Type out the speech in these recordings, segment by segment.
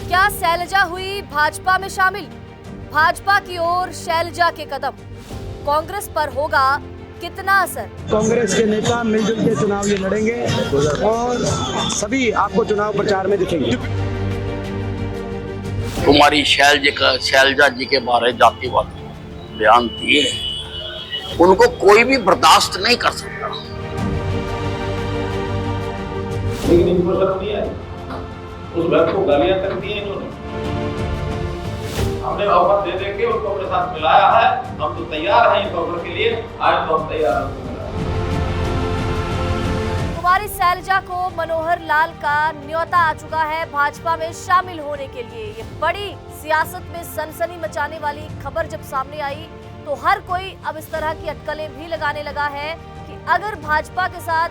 क्या शैलजा हुई भाजपा में शामिल? भाजपा की ओर शैलजा के कदम, कांग्रेस पर होगा कितना असर? कांग्रेस के नेता मिलजुल के चुनाव ये लड़ेंगे और सभी आपको चुनाव प्रचार में दिखेंगे। कुमारी शैलजा जी के बारे जातिवाद बयान दिए, उनको कोई भी बर्दाश्त नहीं कर सकता। लेकिन इनको शक नहीं है, उस घर को गालियां तक दी इन्होंने। हमने ऑफर दे दे के उनको अपने साथ मिलाया है। हम तो तैयार हैं इस ऑफर के लिए, आज तो हम तैयार हैं। कुमारी शैलजा को मनोहर लाल का न्योता आ चुका है भाजपा में शामिल होने के लिए। ये बड़ी सियासत में सनसनी मचाने वाली खबर जब सामने आई तो हर कोई अब इस तरह की अटकलें भी लगाने लगा है कि अगर भाजपा के साथ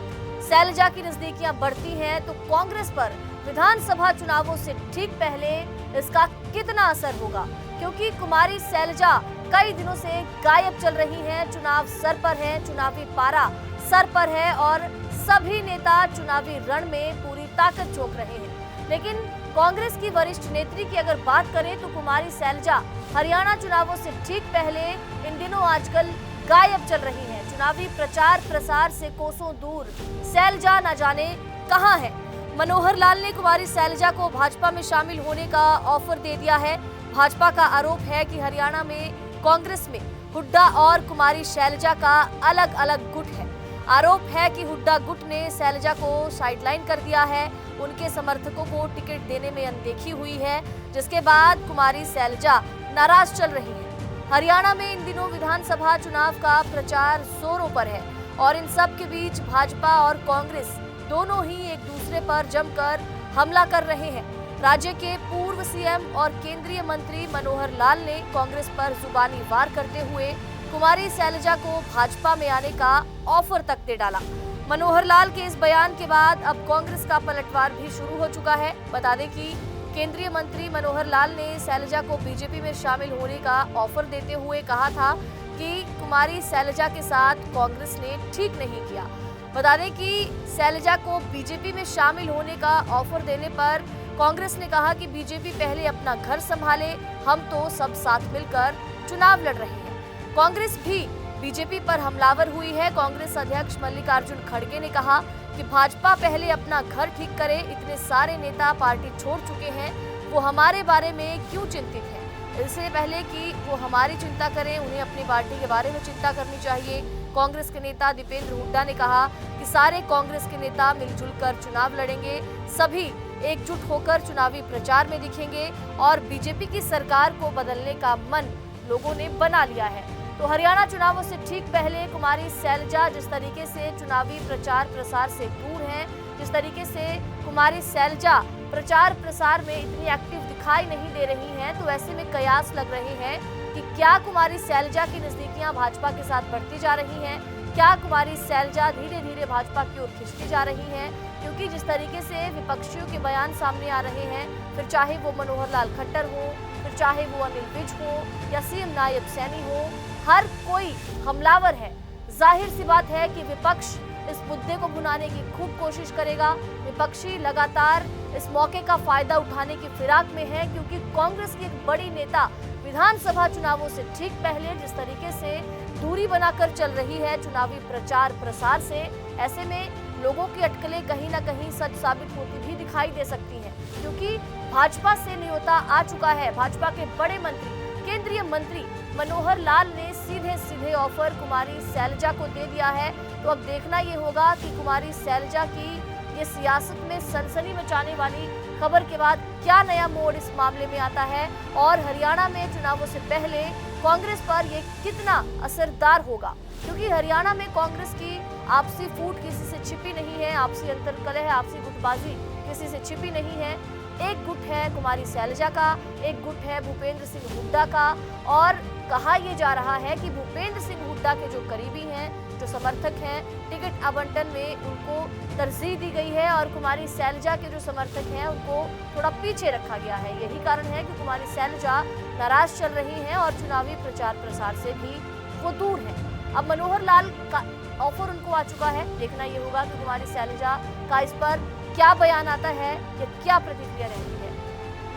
शैलजा की नजदीकियां बढ़ती हैं तो कांग्रेस पर विधानसभा चुनावों से ठीक पहले इसका कितना असर होगा, क्योंकि कुमारी शैलजा कई दिनों से गायब चल रही हैं। चुनाव सर पर है, चुनावी पारा सर पर है और सभी नेता चुनावी रण में पूरी ताकत झोंक रहे हैं। लेकिन कांग्रेस की वरिष्ठ नेत्री की अगर बात करें तो कुमारी शैलजा हरियाणा चुनावों से ठीक पहले इन दिनों आजकल गायब चल रही हैं। चुनावी प्रचार प्रसार से कोसों दूर शैलजा न जाने कहां है। मनोहर लाल ने कुमारी शैलजा को भाजपा में शामिल होने का ऑफर दे दिया है। भाजपा का आरोप है कि हरियाणा में कांग्रेस में हुड्डा और कुमारी शैलजा का अलग अलग गुट है। आरोप है कि हुड्डा गुट ने शैलजा को साइडलाइन कर दिया है, उनके समर्थकों को टिकट देने में अनदेखी हुई है, जिसके बाद कुमारी शैलजा नाराज चल रही है। हरियाणा में इन दिनों विधानसभा चुनाव का प्रचार जोरों पर है और इन सब के बीच भाजपा और कांग्रेस दोनों ही एक दूसरे पर जमकर हमला कर रहे हैं। राज्य के पूर्व सीएम और केंद्रीय मंत्री मनोहर लाल ने कांग्रेस पर जुबानी वार करते हुए कुमारी शैलजा को भाजपा में आने का ऑफर तक दे डाला। मनोहर लाल के इस बयान के बाद अब कांग्रेस का पलटवार भी शुरू हो चुका है। बता दें कि केंद्रीय मंत्री मनोहर लाल ने शैलजा को बीजेपी में शामिल होने का ऑफर देते हुए कहा था कि कुमारी शैलजा के साथ कांग्रेस ने ठीक नहीं किया। बता दें कि शैलजा को बीजेपी में शामिल होने का ऑफर देने पर कांग्रेस ने कहा कि बीजेपी पहले अपना घर संभाले, हम तो सब साथ मिलकर चुनाव लड़ रहे हैं। कांग्रेस भी बीजेपी पर हमलावर हुई है। कांग्रेस अध्यक्ष मल्लिकार्जुन खड़गे ने कहा कि भाजपा पहले अपना घर ठीक करे, इतने सारे नेता पार्टी छोड़ चुके हैं, वो हमारे बारे में क्यों चिंतित हैं? इससे पहले कि वो हमारी चिंता करें, उन्हें अपनी पार्टी के बारे में चिंता करनी चाहिए। कांग्रेस के नेता दीपेंद्र हुड्डा ने कहा कि सारे कांग्रेस के नेता मिलजुल कर चुनाव लड़ेंगे, सभी एकजुट होकर चुनावी प्रचार में दिखेंगे और बीजेपी की सरकार को बदलने का मन लोगों ने बना लिया है। तो हरियाणा चुनावों से ठीक पहले कुमारी शैलजा जिस तरीके से चुनावी प्रचार प्रसार से दूर हैं, जिस तरीके से कुमारी शैलजा प्रचार प्रसार में इतनी एक्टिव दिखाई नहीं दे रही हैं, तो ऐसे में कयास लग रहे हैं कि क्या कुमारी शैलजा की नजदीकियां भाजपा के साथ बढ़ती जा रही हैं? क्या कुमारी शैलजा धीरे धीरे भाजपा की ओर खिंचती जा रही हैं? क्योंकि जिस तरीके से विपक्षियों के बयान सामने आ रहे हैं, फिर चाहे वो मनोहर लाल खट्टर हो, फिर चाहे वो अनिल विज हो या सीएम नायब सैनी हो, हर कोई हमलावर है। जाहिर सी बात है कि विपक्ष इस मुद्दे को भुनाने की खूब कोशिश करेगा। विपक्षी लगातार इस मौके का फायदा उठाने की फिराक में है, क्योंकि कांग्रेस की एक बड़ी नेता विधानसभा चुनावों से ठीक पहले जिस तरीके से दूरी बनाकर चल रही है चुनावी प्रचार प्रसार से, ऐसे में लोगों की अटकलें कहीं ना कहीं सच साबित होती भी दिखाई दे सकती हैं, क्योंकि भाजपा से न्योता आ चुका है। भाजपा के बड़े मंत्री, केंद्रीय मंत्री मनोहर लाल ने सीधे सीधे ऑफर कुमारी शैलजा को दे दिया है। तो अब देखना ये होगा कि कुमारी शैलजा की ये सियासत में सनसनी मचाने वाली खबर के बाद क्या नया मोड़ इस मामले में आता है और हरियाणा में चुनावों से पहले कांग्रेस पर ये कितना असरदार होगा, क्योंकि हरियाणा में कांग्रेस की आपसी फूट किसी से छिपी नहीं है, आपसी अंतर्कलह, आपसी गुटबाजी किसी से छिपी नहीं है। एक गुट है कुमारी शैलजा का, एक गुट है भूपेंद्र सिंह हुड्डा का और कहा यह जा रहा है कि भूपेंद्र सिंह हुड्डा के जो करीबी हैं, जो समर्थक हैं, टिकट आवंटन में उनको तरजीह दी गई है और कुमारी शैलजा के जो समर्थक हैं उनको थोड़ा पीछे रखा गया है। यही कारण है कि कुमारी शैलजा नाराज चल रही हैं और चुनावी प्रचार प्रसार से भी वो दूर हैं। अब मनोहर लाल का ऑफर उनको आ चुका है, देखना ये होगा कि कुमारी शैलजा का इस पर क्या बयान आता है या क्या प्रतिक्रिया रहेगी।